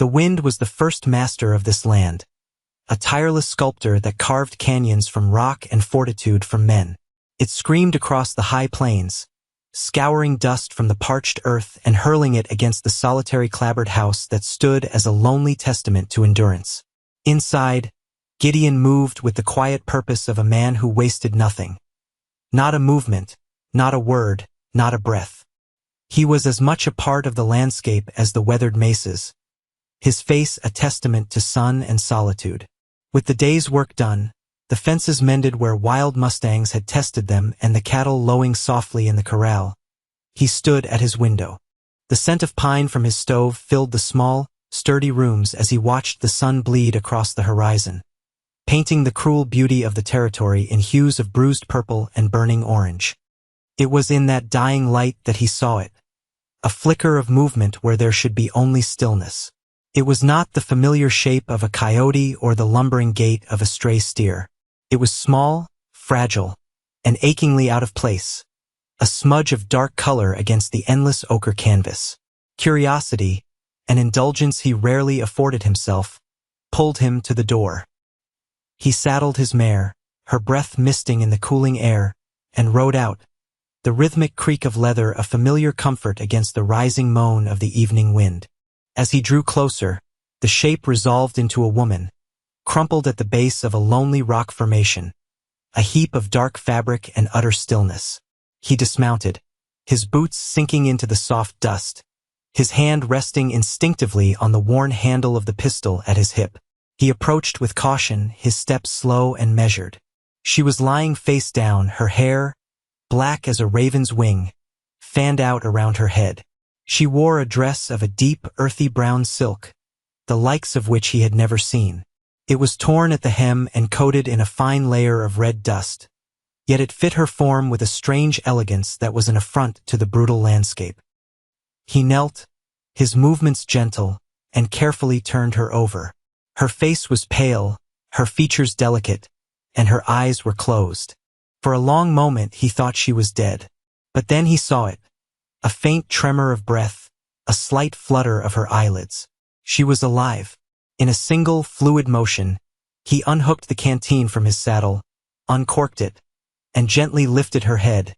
The wind was the first master of this land, a tireless sculptor that carved canyons from rock and fortitude from men. It screamed across the high plains, scouring dust from the parched earth and hurling it against the solitary clapboard house that stood as a lonely testament to endurance. Inside, Gideon moved with the quiet purpose of a man who wasted nothing. Not a movement, not a word, not a breath. He was as much a part of the landscape as the weathered mesas, his face a testament to sun and solitude. With the day's work done, the fences mended where wild mustangs had tested them and the cattle lowing softly in the corral, he stood at his window. The scent of pine from his stove filled the small, sturdy rooms as he watched the sun bleed across the horizon, painting the cruel beauty of the territory in hues of bruised purple and burning orange. It was in that dying light that he saw it, a flicker of movement where there should be only stillness. It was not the familiar shape of a coyote or the lumbering gait of a stray steer. It was small, fragile, and achingly out of place, a smudge of dark color against the endless ochre canvas. Curiosity, an indulgence he rarely afforded himself, pulled him to the door. He saddled his mare, her breath misting in the cooling air, and rode out, the rhythmic creak of leather a familiar comfort against the rising moan of the evening wind. As he drew closer, the shape resolved into a woman, crumpled at the base of a lonely rock formation, a heap of dark fabric and utter stillness. He dismounted, his boots sinking into the soft dust, his hand resting instinctively on the worn handle of the pistol at his hip. He approached with caution, his steps slow and measured. She was lying face down, her hair, black as a raven's wing, fanned out around her head. She wore a dress of a deep, earthy brown silk, the likes of which he had never seen. It was torn at the hem and coated in a fine layer of red dust, yet it fit her form with a strange elegance that was an affront to the brutal landscape. He knelt, his movements gentle, and carefully turned her over. Her face was pale, her features delicate, and her eyes were closed. For a long moment he thought she was dead, but then he saw it. A faint tremor of breath, a slight flutter of her eyelids. She was alive. In a single, fluid motion, he unhooked the canteen from his saddle, uncorked it, and gently lifted her head,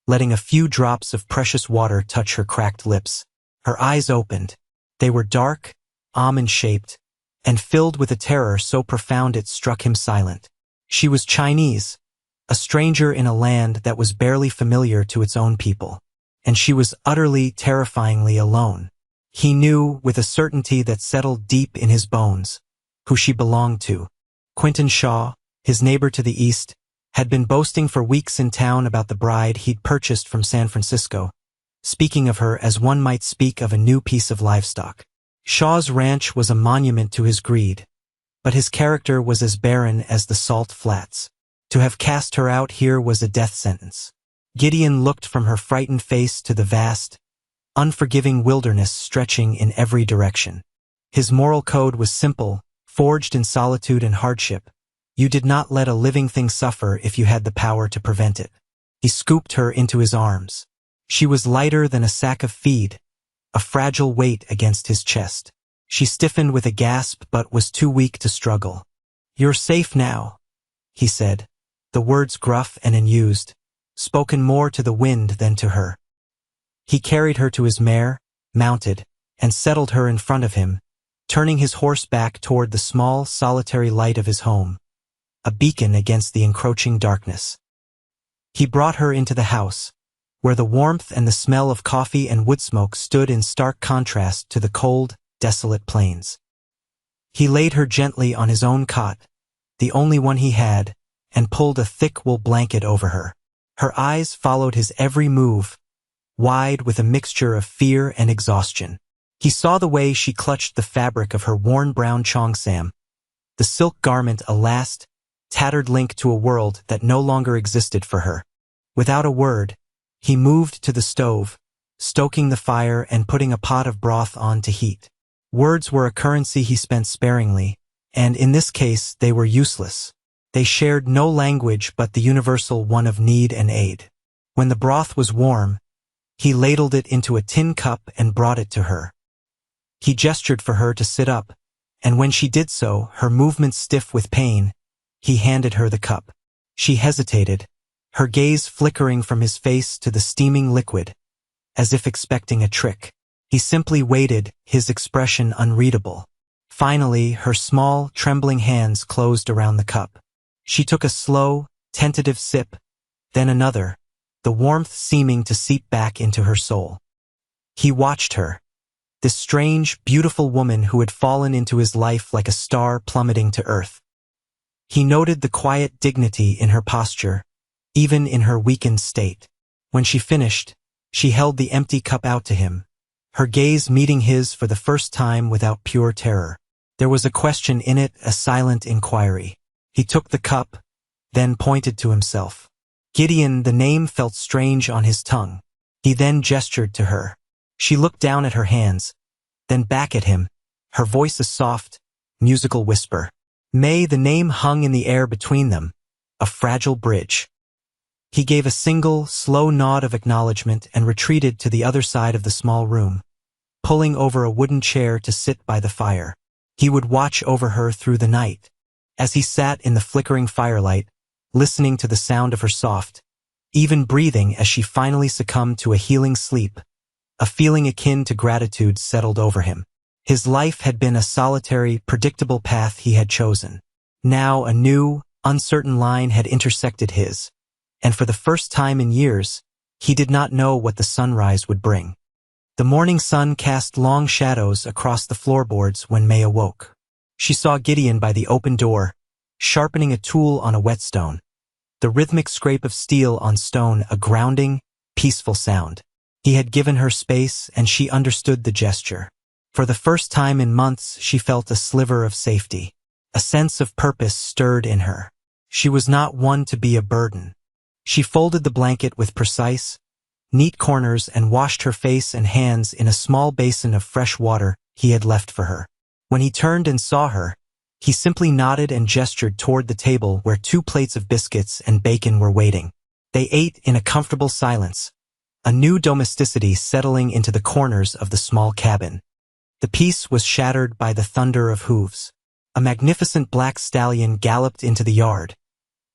letting a few drops of precious water touch her cracked lips. Her eyes opened. They were dark, almond-shaped, and filled with a terror so profound it struck him silent. She was Chinese, a stranger in a land that was barely familiar to its own people. And she was utterly, terrifyingly alone. He knew, with a certainty that settled deep in his bones, who she belonged to. Quentin Shaw, his neighbor to the east, had been boasting for weeks in town about the bride he'd purchased from San Francisco, speaking of her as one might speak of a new piece of livestock. Shaw's ranch was a monument to his greed, but his character was as barren as the salt flats. To have cast her out here was a death sentence. Gideon looked from her frightened face to the vast, unforgiving wilderness stretching in every direction. His moral code was simple, forged in solitude and hardship. You did not let a living thing suffer if you had the power to prevent it. He scooped her into his arms. She was lighter than a sack of feed, a fragile weight against his chest. She stiffened with a gasp but was too weak to struggle. "You're safe now," he said, the words gruff and unused, spoken more to the wind than to her. He carried her to his mare, mounted, and settled her in front of him, turning his horse back toward the small, solitary light of his home, a beacon against the encroaching darkness. He brought her into the house, where the warmth and the smell of coffee and wood smoke stood in stark contrast to the cold, desolate plains. He laid her gently on his own cot, the only one he had, and pulled a thick wool blanket over her. Her eyes followed his every move, wide with a mixture of fear and exhaustion. He saw the way she clutched the fabric of her worn brown cheongsam, the silk garment a last, tattered link to a world that no longer existed for her. Without a word, he moved to the stove, stoking the fire and putting a pot of broth on to heat. Words were a currency he spent sparingly, and in this case they were useless. They shared no language but the universal one of need and aid. When the broth was warm, he ladled it into a tin cup and brought it to her. He gestured for her to sit up, and when she did so, her movements stiff with pain, he handed her the cup. She hesitated, her gaze flickering from his face to the steaming liquid, as if expecting a trick. He simply waited, his expression unreadable. Finally, her small, trembling hands closed around the cup. She took a slow, tentative sip, then another, the warmth seeming to seep back into her soul. He watched her, this strange, beautiful woman who had fallen into his life like a star plummeting to earth. He noted the quiet dignity in her posture, even in her weakened state. When she finished, she held the empty cup out to him, her gaze meeting his for the first time without pure terror. There was a question in it, a silent inquiry. He took the cup, then pointed to himself. Gideon, the name felt strange on his tongue. He then gestured to her. She looked down at her hands, then back at him, her voice a soft, musical whisper. May, the name hung in the air between them, a fragile bridge. He gave a single, slow nod of acknowledgement and retreated to the other side of the small room, pulling over a wooden chair to sit by the fire. He would watch over her through the night. As he sat in the flickering firelight, listening to the sound of her soft, even breathing as she finally succumbed to a healing sleep, a feeling akin to gratitude settled over him. His life had been a solitary, predictable path he had chosen. Now a new, uncertain line had intersected his, and for the first time in years, he did not know what the sunrise would bring. The morning sun cast long shadows across the floorboards when May awoke. She saw Gideon by the open door, sharpening a tool on a whetstone. The rhythmic scrape of steel on stone, a grounding, peaceful sound. He had given her space, and she understood the gesture. For the first time in months, she felt a sliver of safety. A sense of purpose stirred in her. She was not one to be a burden. She folded the blanket with precise, neat corners and washed her face and hands in a small basin of fresh water he had left for her. When he turned and saw her, he simply nodded and gestured toward the table where 2 plates of biscuits and bacon were waiting. They ate in a comfortable silence, a new domesticity settling into the corners of the small cabin. The peace was shattered by the thunder of hooves. A magnificent black stallion galloped into the yard,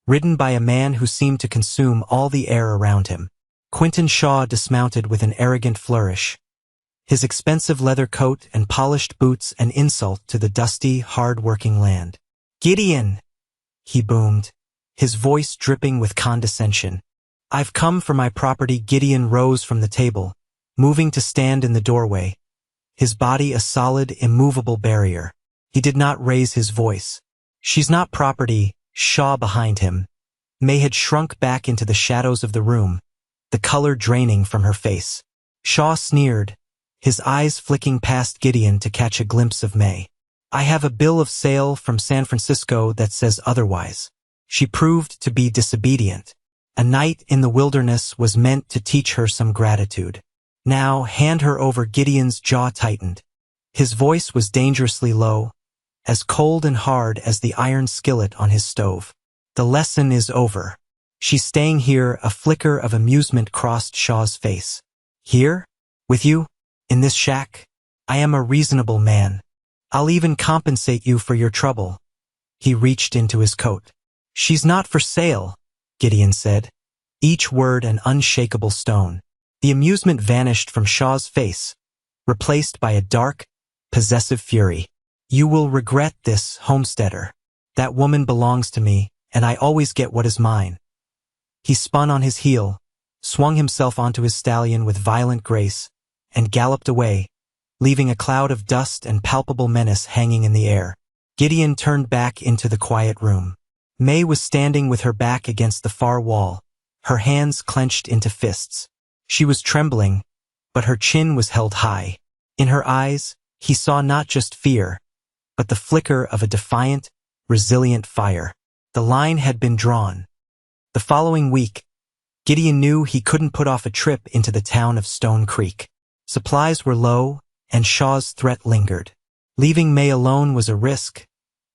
ridden by a man who seemed to consume all the air around him. Quinton Shaw dismounted with an arrogant flourish, his expensive leather coat and polished boots an insult to the dusty, hard-working land. "Gideon!" he boomed, his voice dripping with condescension. "I've come for my property." Gideon rose from the table, moving to stand in the doorway, his body a solid, immovable barrier. He did not raise his voice. "She's not property." Shaw behind him. May had shrunk back into the shadows of the room, the color draining from her face. Shaw sneered, his eyes flicking past Gideon to catch a glimpse of May. "I have a bill of sale from San Francisco that says otherwise." She proved to be disobedient. A night in the wilderness was meant to teach her some gratitude. "Now hand her over." Gideon's jaw tightened. His voice was dangerously low, as cold and hard as the iron skillet on his stove. "The lesson is over. She's staying here." A flicker of amusement crossed Shaw's face. "Here? With you? In this shack? I am a reasonable man. I'll even compensate you for your trouble." He reached into his coat. "She's not for sale," Gideon said, each word an unshakable stone. The amusement vanished from Shaw's face, replaced by a dark, possessive fury. "You will regret this, homesteader. That woman belongs to me, and I always get what is mine." He spun on his heel, swung himself onto his stallion with violent grace, and galloped away, leaving a cloud of dust and palpable menace hanging in the air. Gideon turned back into the quiet room. May was standing with her back against the far wall, her hands clenched into fists. She was trembling, but her chin was held high. In her eyes, he saw not just fear, but the flicker of a defiant, resilient fire. The line had been drawn. The following week, Gideon knew he couldn't put off a trip into the town of Stone Creek. Supplies were low, and Shaw's threat lingered. Leaving May alone was a risk,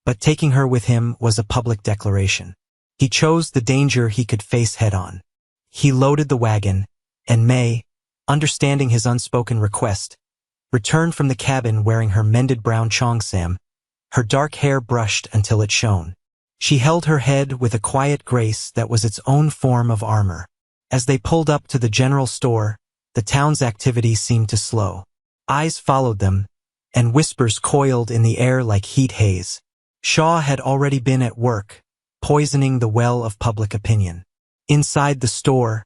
but taking her with him was a public declaration. He chose the danger he could face head-on. He loaded the wagon, and May, understanding his unspoken request, returned from the cabin wearing her mended brown cheongsam, her dark hair brushed until it shone. She held her head with a quiet grace that was its own form of armor. As they pulled up to the general store, the town's activity seemed to slow. Eyes followed them, and whispers coiled in the air like heat haze. Shaw had already been at work, poisoning the well of public opinion. Inside the store,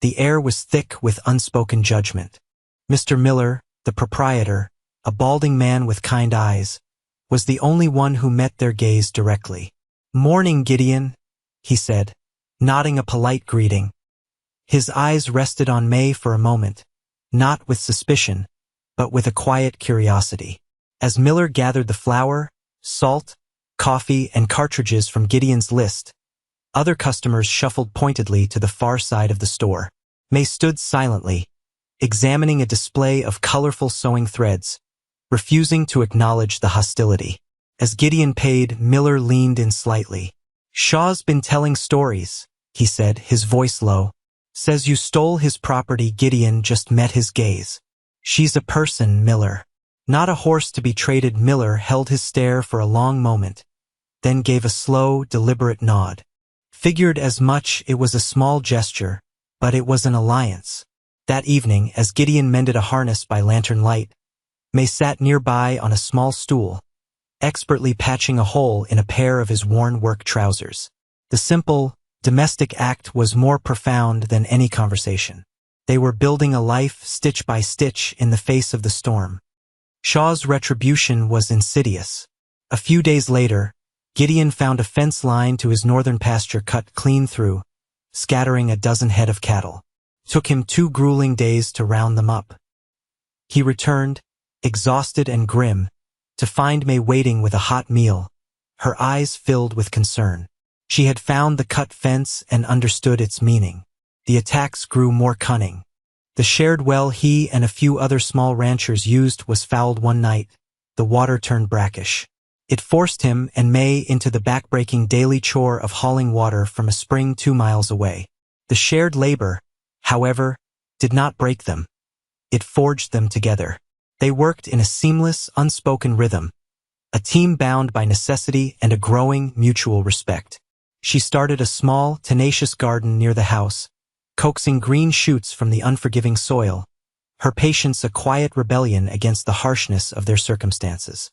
the air was thick with unspoken judgment. Mr. Miller, the proprietor, a balding man with kind eyes, was the only one who met their gaze directly. "Morning, Gideon," he said, nodding a polite greeting. His eyes rested on May for a moment, not with suspicion, but with a quiet curiosity. As Miller gathered the flour, salt, coffee, and cartridges from Gideon's list, other customers shuffled pointedly to the far side of the store. May stood silently, examining a display of colorful sewing threads, refusing to acknowledge the hostility. As Gideon paid, Miller leaned in slightly. "Shaw's been telling stories," he said, his voice low. "Says you stole his property." Gideon just met his gaze. "She's a person, Miller. Not a horse to be traded." Miller held his stare for a long moment, then gave a slow, deliberate nod. Figured as much. It was a small gesture, but it was an alliance. That evening, as Gideon mended a harness by lantern light, May sat nearby on a small stool, expertly patching a hole in a pair of his worn work trousers. The simple, domestic act was more profound than any conversation. They were building a life stitch by stitch in the face of the storm. Shaw's retribution was insidious. A few days later, Gideon found a fence line to his northern pasture cut clean through, scattering a dozen head of cattle. Took him 2 grueling days to round them up. He returned, exhausted and grim, to find May waiting with a hot meal, her eyes filled with concern. She had found the cut fence and understood its meaning. The attacks grew more cunning. The shared well he and a few other small ranchers used was fouled one night. The water turned brackish. It forced him and May into the backbreaking daily chore of hauling water from a spring 2 miles away. The shared labor, however, did not break them. It forged them together. They worked in a seamless, unspoken rhythm, a team bound by necessity and a growing mutual respect. She started a small, tenacious garden near the house, coaxing green shoots from the unforgiving soil, her patience a quiet rebellion against the harshness of their circumstances.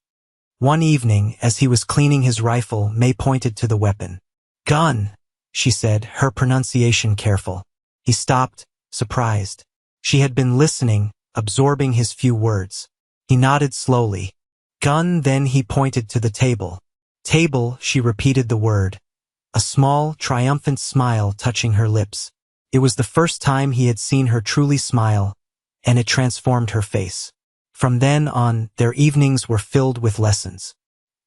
One evening, as he was cleaning his rifle, May pointed to the weapon. "Gun," she said, her pronunciation careful. He stopped, surprised. She had been listening, absorbing his few words. He nodded slowly. "Gun." Then he pointed to the table. "Table," she repeated the word, a small, triumphant smile touching her lips. It was the first time he had seen her truly smile, and it transformed her face. From then on, their evenings were filled with lessons.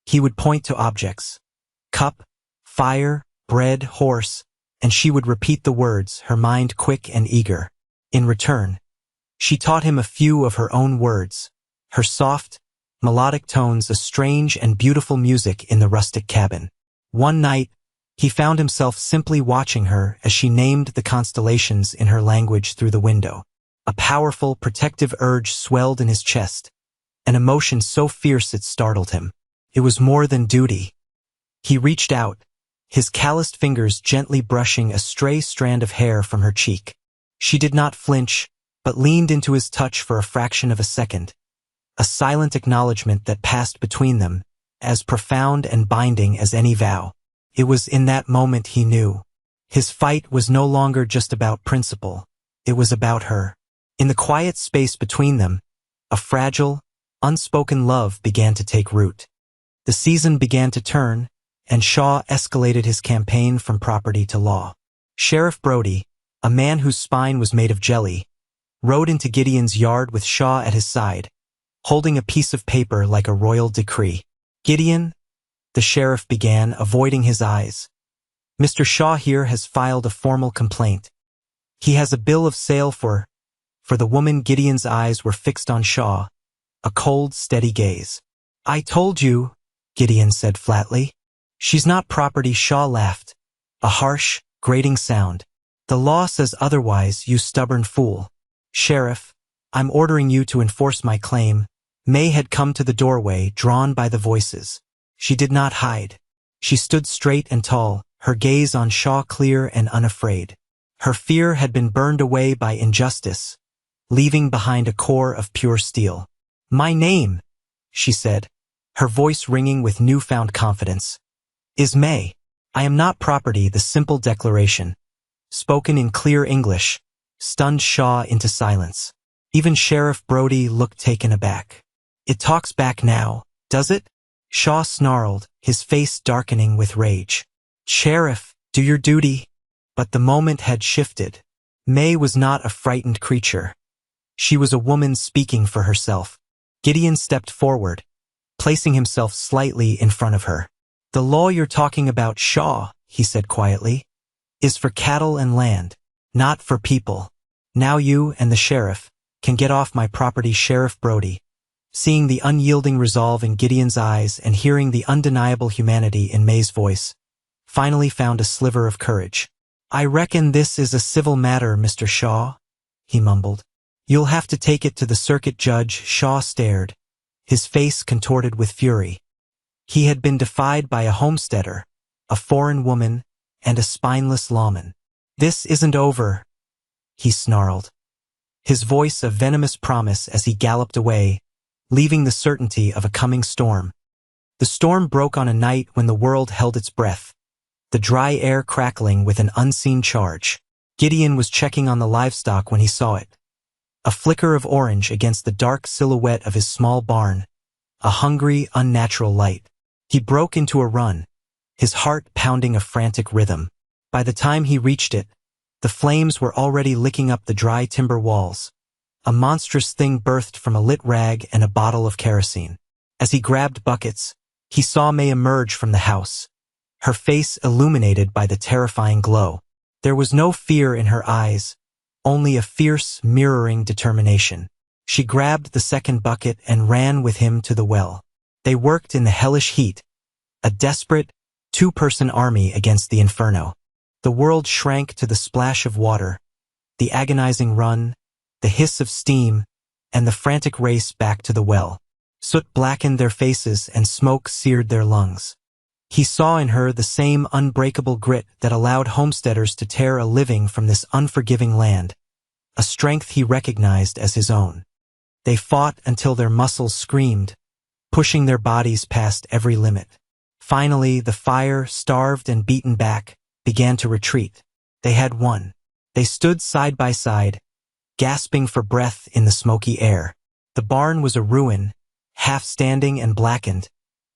He would point to objects: cup, fire, bread, horse, and she would repeat the words, her mind quick and eager. In return, she taught him a few of her own words, her soft, melodic tones a strange and beautiful music in the rustic cabin. One night, he found himself simply watching her as she named the constellations in her language through the window. A powerful, protective urge swelled in his chest, an emotion so fierce it startled him. It was more than duty. He reached out, his calloused fingers gently brushing a stray strand of hair from her cheek. She did not flinch, but leaned into his touch for a fraction of a second, a silent acknowledgement that passed between them, as profound and binding as any vow. It was in that moment he knew. His fight was no longer just about principle, it was about her. In the quiet space between them, a fragile, unspoken love began to take root. The season began to turn, and Shaw escalated his campaign from property to law. Sheriff Brody, a man whose spine was made of jelly, rode into Gideon's yard with Shaw at his side, holding a piece of paper like a royal decree. "Gideon," the sheriff began, avoiding his eyes, "Mr. Shaw here has filed a formal complaint. He has a bill of sale for the woman." Gideon's eyes were fixed on Shaw, a cold, steady gaze. "I told you," Gideon said flatly. "She's not property." Shaw laughed, a harsh, grating sound. "The law says otherwise, you stubborn fool." "Sheriff," I'm ordering you to enforce my claim." May had come to the doorway, drawn by the voices. She did not hide. She stood straight and tall, her gaze on Shaw clear and unafraid. Her fear had been burned away by injustice, leaving behind a core of pure steel. "My name," she said, her voice ringing with newfound confidence, "is May. I am not property." The simple declaration, spoken in clear English, stunned Shaw into silence. Even Sheriff Brody looked taken aback. "It talks back now, does it?" Shaw snarled, his face darkening with rage. "Sheriff, do your duty." But the moment had shifted. May was not a frightened creature. She was a woman speaking for herself. Gideon stepped forward, placing himself slightly in front of her. "The law you're talking about, Shaw," he said quietly, "is for cattle and land, not for people. Now you and the sheriff can get off my property." Sheriff Brody, seeing the unyielding resolve in Gideon's eyes and hearing the undeniable humanity in May's voice, finally found a sliver of courage. "I reckon this is a civil matter, Mr. Shaw," he mumbled. "You'll have to take it to the circuit judge." Shaw stared, his face contorted with fury. He had been defied by a homesteader, a foreign woman, and a spineless lawman. "This isn't over," he snarled, his voice a venomous promise as he galloped away, leaving the certainty of a coming storm. The storm broke on a night when the world held its breath, the dry air crackling with an unseen charge. Gideon was checking on the livestock when he saw it. A flicker of orange against the dark silhouette of his small barn, a hungry, unnatural light. He broke into a run, his heart pounding a frantic rhythm. By the time he reached it, the flames were already licking up the dry timber walls. A monstrous thing birthed from a lit rag and a bottle of kerosene. As he grabbed buckets, he saw May emerge from the house, her face illuminated by the terrifying glow. There was no fear in her eyes, only a fierce, mirroring determination. She grabbed the second bucket and ran with him to the well. They worked in the hellish heat, a desperate, two-person army against the inferno. The world shrank to the splash of water, the agonizing run, the hiss of steam, and the frantic race back to the well. Soot blackened their faces and smoke seared their lungs. He saw in her the same unbreakable grit that allowed homesteaders to tear a living from this unforgiving land, a strength he recognized as his own. They fought until their muscles screamed, pushing their bodies past every limit. Finally, the fire, starved and beaten back, began to retreat. They had won. They stood side by side, gasping for breath in the smoky air. The barn was a ruin, half standing and blackened,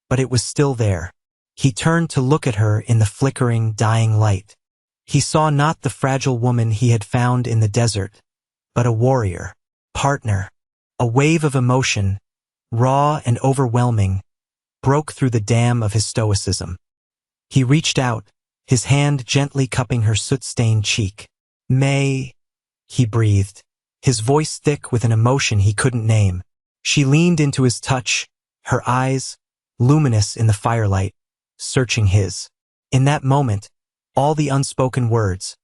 but it was still there. He turned to look at her in the flickering, dying light. He saw not the fragile woman he had found in the desert, but a warrior, partner. A wave of emotion, raw and overwhelming, broke through the dam of his stoicism. He reached out, his hand gently cupping her soot-stained cheek. "May," he breathed, his voice thick with an emotion he couldn't name. She leaned into his touch, her eyes, luminous in the firelight, searching his. In that moment, all the unspoken words,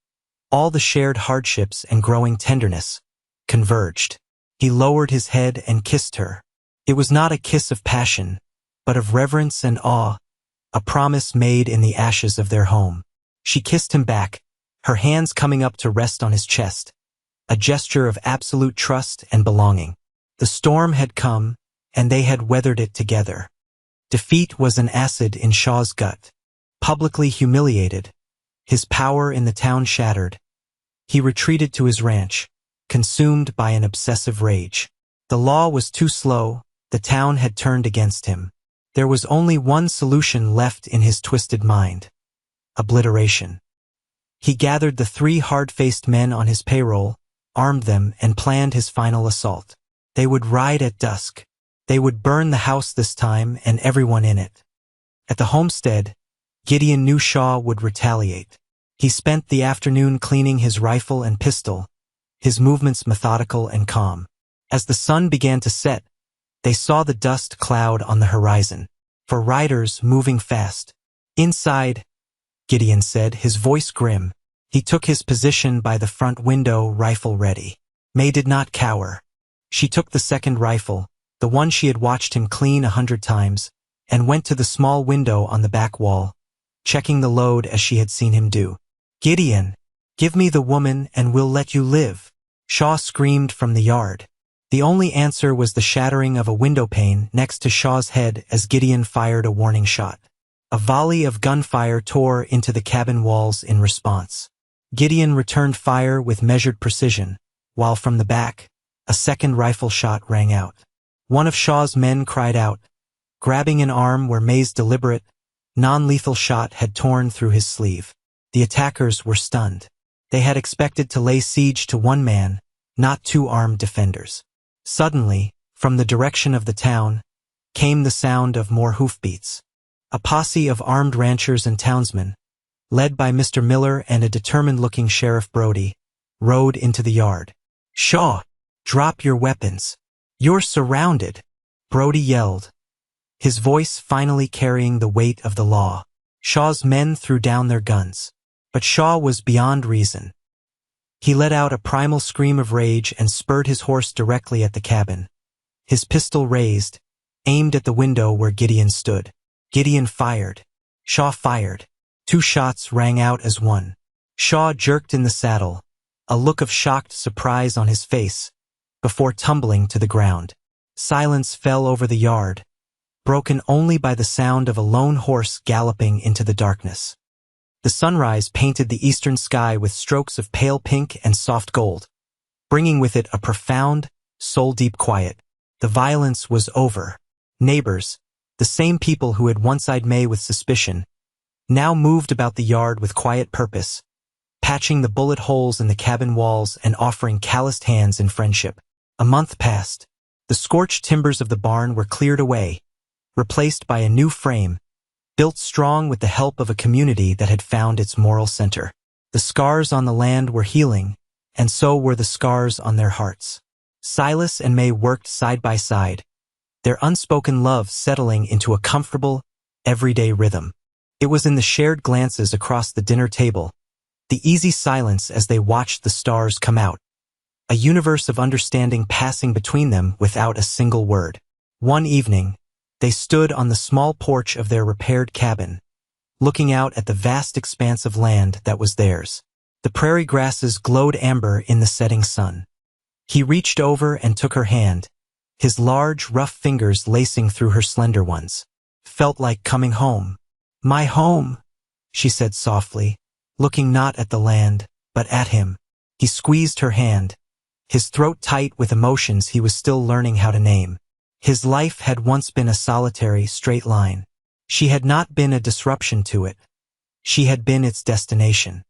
all the shared hardships and growing tenderness, converged. He lowered his head and kissed her. It was not a kiss of passion, but of reverence and awe, a promise made in the ashes of their home. She kissed him back, her hands coming up to rest on his chest, a gesture of absolute trust and belonging. The storm had come, and they had weathered it together. Defeat was an acid in Shaw's gut. Publicly humiliated, his power in the town shattered, he retreated to his ranch, consumed by an obsessive rage. The law was too slow, the town had turned against him. There was only one solution left in his twisted mind: obliteration. He gathered the 3 hard-faced men on his payroll, armed them, and planned his final assault. They would ride at dusk. They would burn the house this time and everyone in it. At the homestead, Gideon knew Shaw would retaliate. He spent the afternoon cleaning his rifle and pistol, his movements methodical and calm. As the sun began to set, they saw the dust cloud on the horizon. For riders moving fast. "Inside," Gideon said, his voice grim. He took his position by the front window, rifle ready. May did not cower. She took the second rifle, the one she had watched him clean 100 times, and went to the small window on the back wall, checking the load as she had seen him do. "Gideon, give me the woman and we'll let you live," Shaw screamed from the yard. The only answer was the shattering of a window pane next to Shaw's head as Gideon fired a warning shot. A volley of gunfire tore into the cabin walls in response. Gideon returned fire with measured precision, while from the back, a second rifle shot rang out. One of Shaw's men cried out, grabbing an arm where May's deliberate, non-lethal shot had torn through his sleeve. The attackers were stunned. They had expected to lay siege to one man, not two armed defenders. Suddenly, from the direction of the town, came the sound of more hoofbeats. A posse of armed ranchers and townsmen, led by Mr. Miller and a determined-looking Sheriff Brody, rode into the yard. "Shaw, drop your weapons. You're surrounded," Brody yelled, his voice finally carrying the weight of the law. Shaw's men threw down their guns. But Shaw was beyond reason. He let out a primal scream of rage and spurred his horse directly at the cabin. His pistol raised, aimed at the window where Gideon stood. Gideon fired. Shaw fired. 2 shots rang out as one. Shaw jerked in the saddle, a look of shocked surprise on his face, before tumbling to the ground. Silence fell over the yard, broken only by the sound of a lone horse galloping into the darkness. The sunrise painted the eastern sky with strokes of pale pink and soft gold, bringing with it a profound, soul-deep quiet. The violence was over. Neighbors, the same people who had once eyed May with suspicion, now moved about the yard with quiet purpose, patching the bullet holes in the cabin walls and offering calloused hands in friendship. A month passed. The scorched timbers of the barn were cleared away, replaced by a new frame, built strong with the help of a community that had found its moral center. The scars on the land were healing, and so were the scars on their hearts. Silas and May worked side by side, their unspoken love settling into a comfortable, everyday rhythm. It was in the shared glances across the dinner table, the easy silence as they watched the stars come out, a universe of understanding passing between them without a single word. One evening, they stood on the small porch of their repaired cabin, looking out at the vast expanse of land that was theirs. The prairie grasses glowed amber in the setting sun. He reached over and took her hand, his large, rough fingers lacing through her slender ones. "Felt like coming home." "My home," she said softly, looking not at the land, but at him. He squeezed her hand, his throat tight with emotions he was still learning how to name. His life had once been a solitary, straight line. She had not been a disruption to it. She had been its destination.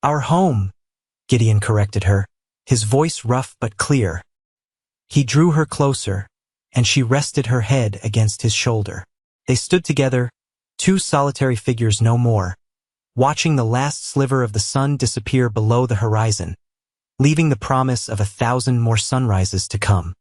"Our home," Gideon corrected her, his voice rough but clear. He drew her closer, and she rested her head against his shoulder. They stood together, 2 solitary figures no more, watching the last sliver of the sun disappear below the horizon, leaving the promise of 1,000 more sunrises to come.